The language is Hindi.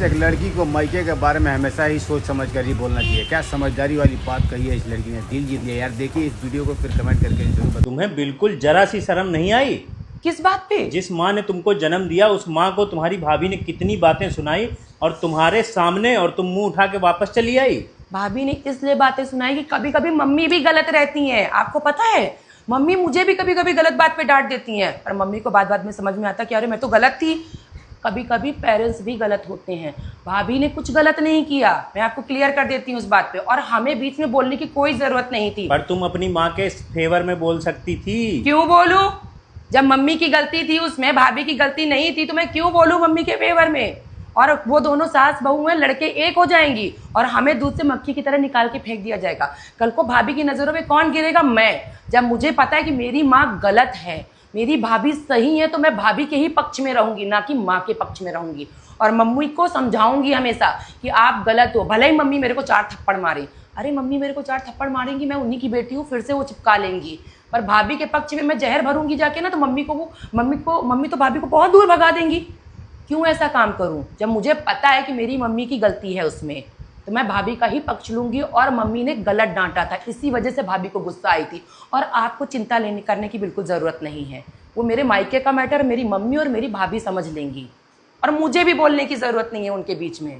एक लड़की को मायके के बारे में हमेशा ही सोच समझ कर ही बोलना चाहिए। क्या समझदारी वाली बात कही है इस लड़की ने, दिल जीत लिया यार। देखिए इस वीडियो को फिर कमेंट करके जरूर बताइए। तुम्हें बिल्कुल जरा सी शर्म नहीं आई? किस बात पे? जिस माँ ने तुमको जन्म दिया उस माँ को तुम्हारी भाभी ने कितनी बातें सुनाई और तुम्हारे सामने, और तुम मुंह उठा के वापस चली आई। भाभी ने इसलिए बातें सुनाई कि कभी कभी मम्मी भी गलत रहती हैं। आपको पता है, मम्मी मुझे भी कभी कभी गलत बात पे डांट देती हैं, पर मम्मी को बाद में समझ में आता कि अरे मैं तो गलत थी। कभी कभी पेरेंट्स भी गलत होते हैं। भाभी ने कुछ गलत नहीं किया, मैं आपको क्लियर कर देती हूँ उस बात पे, और हमें बीच में बोलने की कोई जरूरत नहीं थी। पर तुम अपनी माँ के फेवर में बोल सकती थी। क्यों बोलूं? जब मम्मी की गलती थी उसमें, भाभी की गलती नहीं थी, तो मैं क्यों बोलूं मम्मी के फेवर में? और वो दोनों सास बहू हैं, लड़के एक हो जाएंगी और हमें दूध से मक्खी की तरह निकाल के फेंक दिया जाएगा। कल को भाभी की नजरों में कौन गिरेगा? मैं। जब मुझे पता है कि मेरी माँ गलत है, मेरी भाभी सही है, तो मैं भाभी के ही पक्ष में रहूंगी, ना कि माँ के पक्ष में रहूंगी। और मम्मी को समझाऊंगी हमेशा कि आप गलत हो। भले ही मम्मी मेरे को 4 थप्पड़ मारे, अरे मम्मी मेरे को 4 थप्पड़ मारेंगी, मैं उन्हीं की बेटी हूँ, फिर से वो चिपका लेंगी। पर भाभी के पक्ष में मैं जहर भरूंगी जाके ना, तो मम्मी तो भाभी को बहुत दूर भगा देंगी। क्यों ऐसा काम करूं? जब मुझे पता है कि मेरी मम्मी की गलती है उसमें, तो मैं भाभी का ही पक्ष लूंगी। और मम्मी ने गलत डांटा था, इसी वजह से भाभी को गुस्सा आई थी। और आपको चिंता करने की बिल्कुल ज़रूरत नहीं है। वो मेरे मायके का मैटर मेरी मम्मी और मेरी भाभी समझ लेंगी, और मुझे भी बोलने की ज़रूरत नहीं है उनके बीच में।